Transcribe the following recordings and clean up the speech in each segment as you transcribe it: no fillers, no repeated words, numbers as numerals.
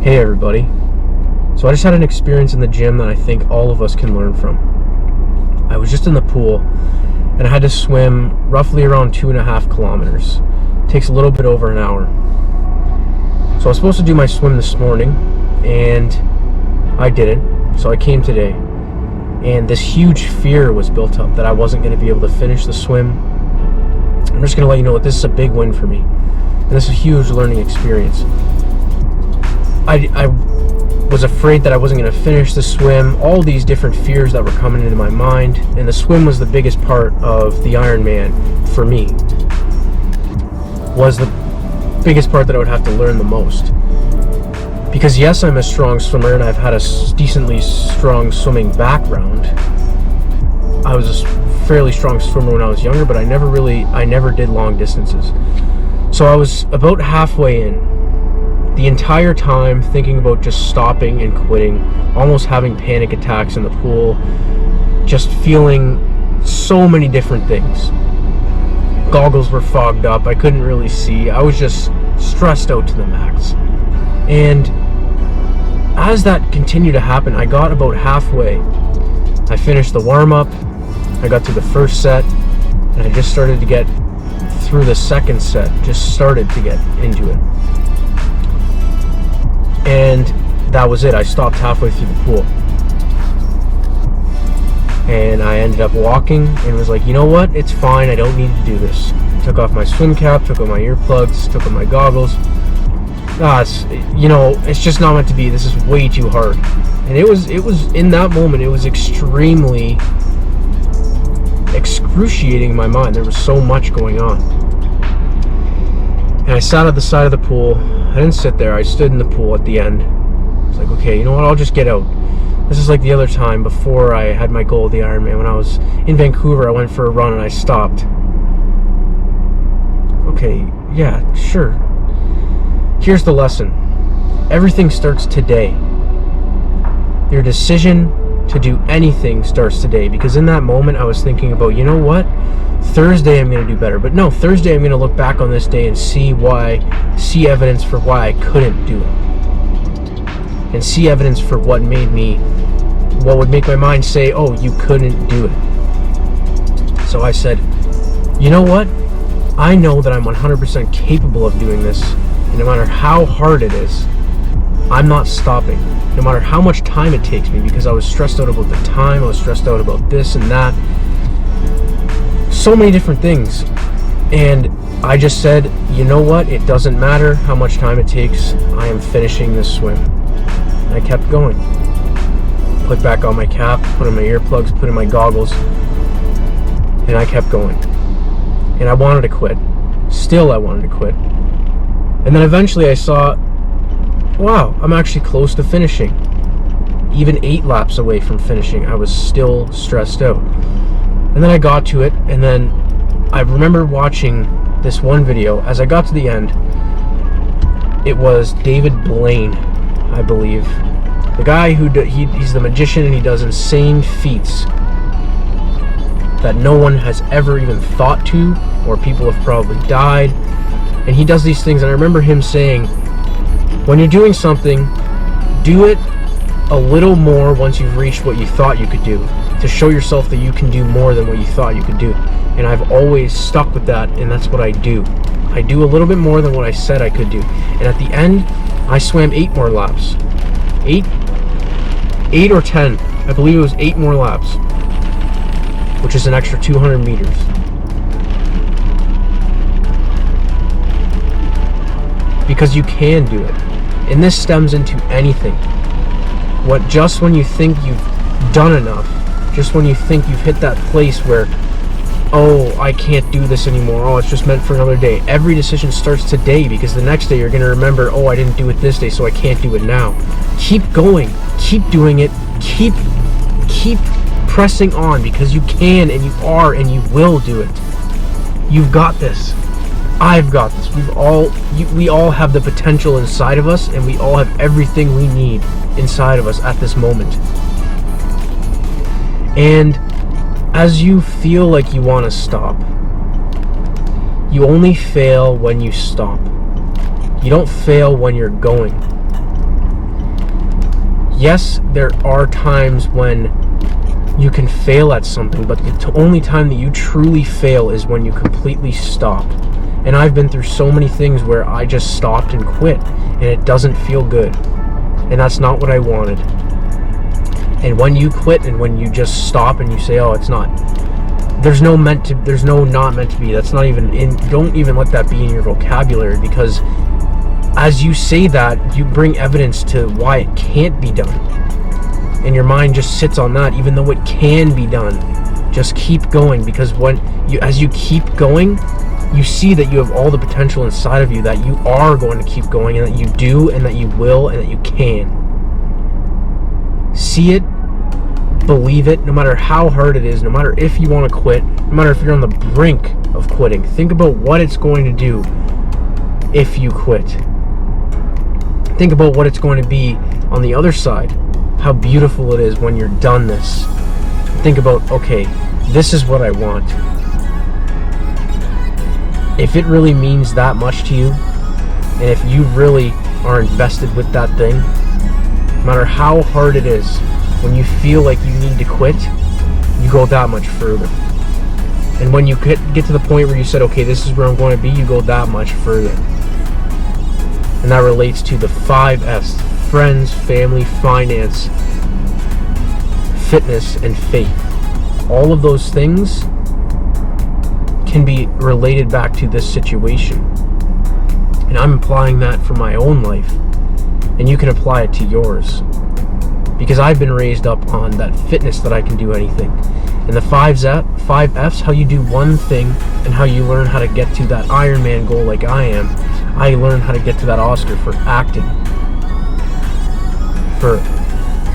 Hey everybody. So I just had an experience in the gym that I think all of us can learn from. I was just in the pool and I had to swim roughly around 2.5 kilometers. It takes a little bit over an hour. So I was supposed to do my swim this morning and I didn't. So I came today and this huge fear was built up that I wasn't going to be able to finish the swim. I'm just going to let you know that this is a big win for me. And this is a huge learning experience. I was afraid that I wasn't going to finish the swim, all these different fears that were coming into my mind, and the swim was the biggest part of the IronMan for me. Was the biggest part that I would have to learn the most. Because yes, I'm a strong swimmer and I've had a decently strong swimming background. I was a fairly strong swimmer when I was younger, but I never did long distances. So I was about halfway in. The entire time thinking about just stopping and quitting, almost having panic attacks in the pool, just feeling so many different things. Goggles were fogged up, I couldn't really see, I was just stressed out to the max. And as that continued to happen, I got about halfway. I finished the warm-up, I got through the first set, and I just started to get through the second set, just started to get into it. And that was it. I stopped halfway through the pool. And I ended up walking and was like, you know what? It's fine. I don't need to do this. Took off my swim cap, took off my earplugs, took off my goggles. It's just not meant to be. This is way too hard. And it was in that moment, it was extremely excruciating in my mind. There was so much going on. And I sat at the side of the pool. I didn't sit there. I stood in the pool at the end. I was like, okay, you know what? I'll just get out. This is like the other time before I had my goal of the Ironman. When I was in Vancouver, I went for a run and I stopped. Okay, yeah, sure. Here's the lesson. Everything starts today. Your decision to do anything starts today. Because in that moment, I was thinking about, you know what? Thursday I'm going to do better. But no, Thursday I'm going to look back on this day and see evidence for why I couldn't do it. And see evidence for what would make my mind say, oh, you couldn't do it. So I said, you know what? I know that I'm 100% capable of doing this. And no matter how hard it is, I'm not stopping. No matter how much time it takes me, because I was stressed out about the time, I was stressed out about this and that. So many different things. And I just said, you know what? It doesn't matter how much time it takes. I am finishing this swim. And I kept going. Put back on my cap, put on my earplugs, put in my goggles. And I kept going. And I wanted to quit. Still I wanted to quit. And then eventually I saw, wow, I'm actually close to finishing. Even 8 laps away from finishing, I was still stressed out. And then I got to it, and then I remember watching this one video. As I got to the end, it was David Blaine, I believe. The guy he's the magician, and he does insane feats that no one has ever even thought to, or people have probably died. And he does these things, and I remember him saying, when you're doing something, do it a little more once you've reached what you thought you could do, to show yourself that you can do more than what you thought you could do. And I've always stuck with that, and that's what I do. I do a little bit more than what I said I could do. And at the end, I swam 8 more laps. 8 or 10. I believe it was 8 more laps, which is an extra 200 meters. Because you can do it. And this stems into anything. Just when you think you've done enough, just when you think you've hit that place where, oh, I can't do this anymore, oh, it's just meant for another day. Every decision starts today, because the next day you're going to remember, oh, I didn't do it this day, so I can't do it now. Keep going. Keep doing it. Keep pressing on, because you can, and you are, and you will do it. You've got this. I've got this. We all have the potential inside of us, and we all have everything we need inside of us at this moment. And as you feel like you want to stop, you only fail when you stop. You don't fail when you're going. Yes, there are times when you can fail at something, but the only time that you truly fail is when you completely stop. And I've been through so many things where I just stopped and quit, and it doesn't feel good. And that's not what I wanted. And when you quit and when you just stop and you say, oh, it's not, there's no not meant to be. That's not even don't even let that be in your vocabulary, because as you say that, you bring evidence to why it can't be done. And your mind just sits on that, even though it can be done. Just keep going, because as you keep going, you see that you have all the potential inside of you, that you are going to keep going, and that you do, and that you will, and that you can. See it, believe it, no matter how hard it is, no matter if you want to quit, no matter if you're on the brink of quitting. Think about what it's going to do if you quit. Think about what it's going to be on the other side. How beautiful it is when you're done this. Think about, okay, this is what I want. If it really means that much to you, and if you really are invested with that thing, no matter how hard it is, when you feel like you need to quit, you go that much further. And when you get to the point where you said, okay, this is where I'm going to be, you go that much further. And that relates to the 5 F's: friends, family, finance, fitness, and faith. All of those things can be related back to this situation. And I'm applying that for my own life. And you can apply it to yours. Because I've been raised up on that fitness, that I can do anything. And the 5 F's, how you do one thing and how you learn how to get to that IronMan goal like I am. I learned how to get to that Oscar for acting. For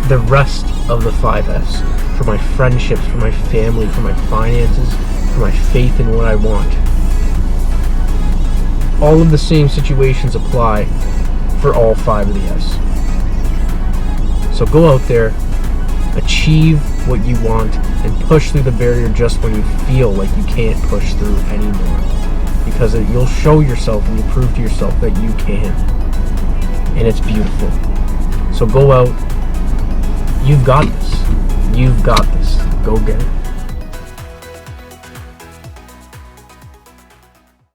the rest of the 5 F's. For my friendships, for my family, for my finances, for my faith in what I want. All of the same situations apply for all 5 of the F's. So go out there, achieve what you want, and push through the barrier just when you feel like you can't push through anymore. Because you'll show yourself and you prove to yourself that you can. And it's beautiful. So go out. You've got this. You've got this. Go get it.